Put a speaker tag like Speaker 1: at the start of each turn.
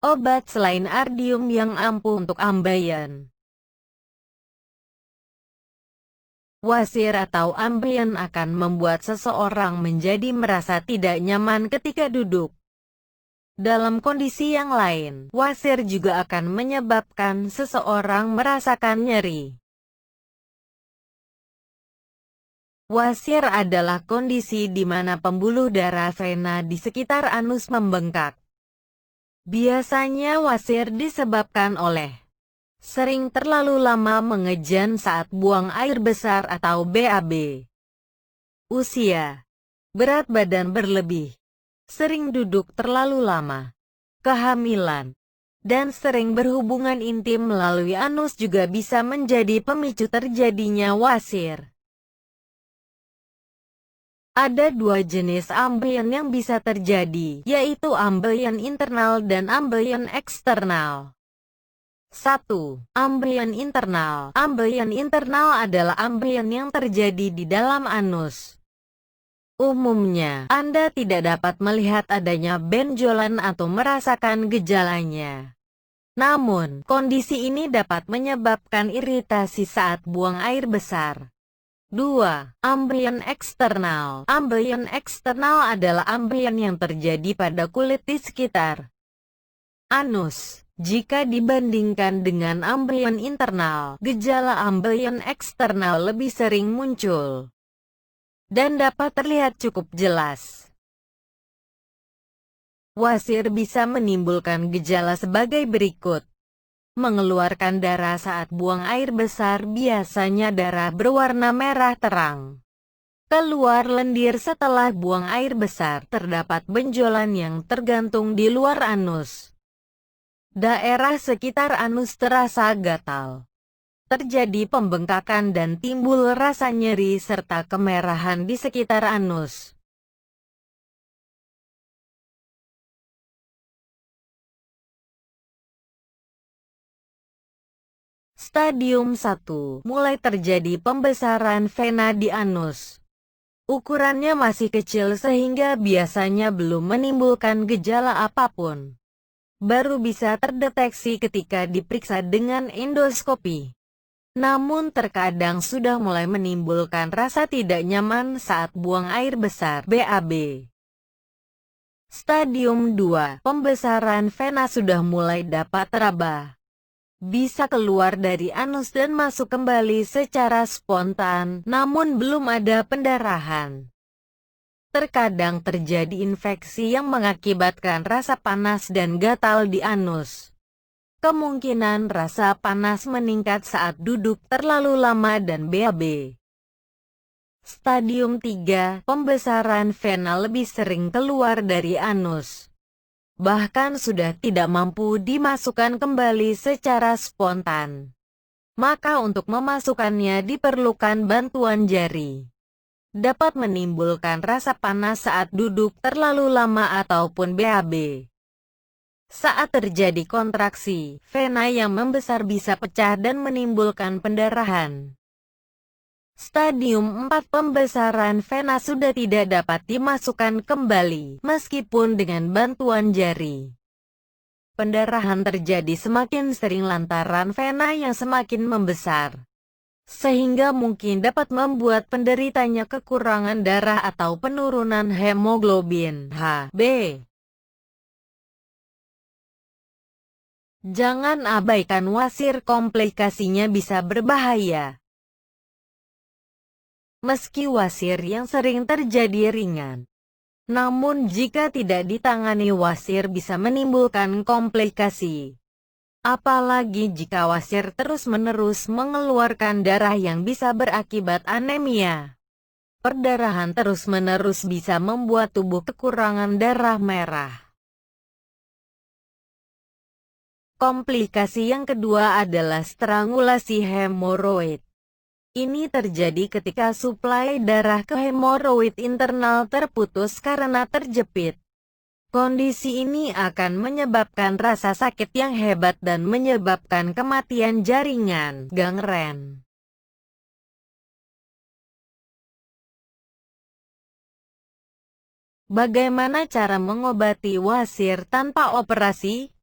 Speaker 1: obat selain ardium yang ampuh untuk ambeien. Wasir atau ambeien akan membuat seseorang menjadi merasa tidak nyaman ketika duduk. Dalam kondisi yang lain, wasir juga akan menyebabkan seseorang merasakan nyeri. Wasir adalah kondisi di mana pembuluh darah vena di sekitar anus membengkak. Biasanya wasir disebabkan oleh sering terlalu lama mengejan saat buang air besar atau BAB. Usia, berat badan berlebih, sering duduk terlalu lama, kehamilan, dan sering berhubungan intim melalui anus juga bisa menjadi pemicu terjadinya wasir. Ada dua jenis ambeien yang bisa terjadi, yaitu ambeien internal dan ambeien eksternal. 1. Ambeien internal. Ambeien internal adalah ambeien yang terjadi di dalam anus. Umumnya, Anda tidak dapat melihat adanya benjolan atau merasakan gejalanya. Namun, kondisi ini dapat menyebabkan iritasi saat buang air besar. 2. Ambeien eksternal. Ambeien eksternal adalah ambeien yang terjadi pada kulit di sekitar anus. Jika dibandingkan dengan ambeien internal, gejala ambeien eksternal lebih sering muncul dan dapat terlihat cukup jelas. Wasir bisa menimbulkan gejala sebagai berikut. Mengeluarkan darah saat buang air besar, biasanya darah berwarna merah terang. Keluar lendir setelah buang air besar, terdapat benjolan yang tergantung di luar anus. Daerah sekitar anus terasa gatal. Terjadi pembengkakan dan timbul rasa nyeri serta kemerahan di sekitar anus. Stadium 1. Mulai terjadi pembesaran vena di anus. Ukurannya masih kecil sehingga biasanya belum menimbulkan gejala apapun. Baru bisa terdeteksi ketika diperiksa dengan endoskopi. Namun terkadang sudah mulai menimbulkan rasa tidak nyaman saat buang air besar (BAB). Stadium 2. Pembesaran vena sudah mulai dapat teraba. Bisa keluar dari anus dan masuk kembali secara spontan, namun belum ada pendarahan. Terkadang terjadi infeksi yang mengakibatkan rasa panas dan gatal di anus. Kemungkinan rasa panas meningkat saat duduk terlalu lama dan BAB. Stadium 3. Pembesaran vena lebih sering keluar dari anus. Bahkan sudah tidak mampu dimasukkan kembali secara spontan. Maka untuk memasukkannya diperlukan bantuan jari. Dapat menimbulkan rasa panas saat duduk terlalu lama ataupun BAB. Saat terjadi kontraksi, vena yang membesar bisa pecah dan menimbulkan pendarahan. Stadium 4. Pembesaran vena sudah tidak dapat dimasukkan kembali, meskipun dengan bantuan jari. Pendarahan terjadi semakin sering lantaran vena yang semakin membesar, sehingga mungkin dapat membuat penderitanya kekurangan darah atau penurunan hemoglobin Hb. Jangan abaikan wasir, komplikasinya bisa berbahaya. Meski wasir yang sering terjadi ringan, namun jika tidak ditangani wasir bisa menimbulkan komplikasi. Apalagi jika wasir terus-menerus mengeluarkan darah yang bisa berakibat anemia. Perdarahan terus-menerus bisa membuat tubuh kekurangan darah merah. Komplikasi yang kedua adalah strangulasi hemoroid. Ini terjadi ketika suplai darah ke hemoroid internal terputus karena terjepit. Kondisi ini akan menyebabkan rasa sakit yang hebat dan menyebabkan kematian jaringan, gangren. Bagaimana cara mengobati wasir tanpa operasi?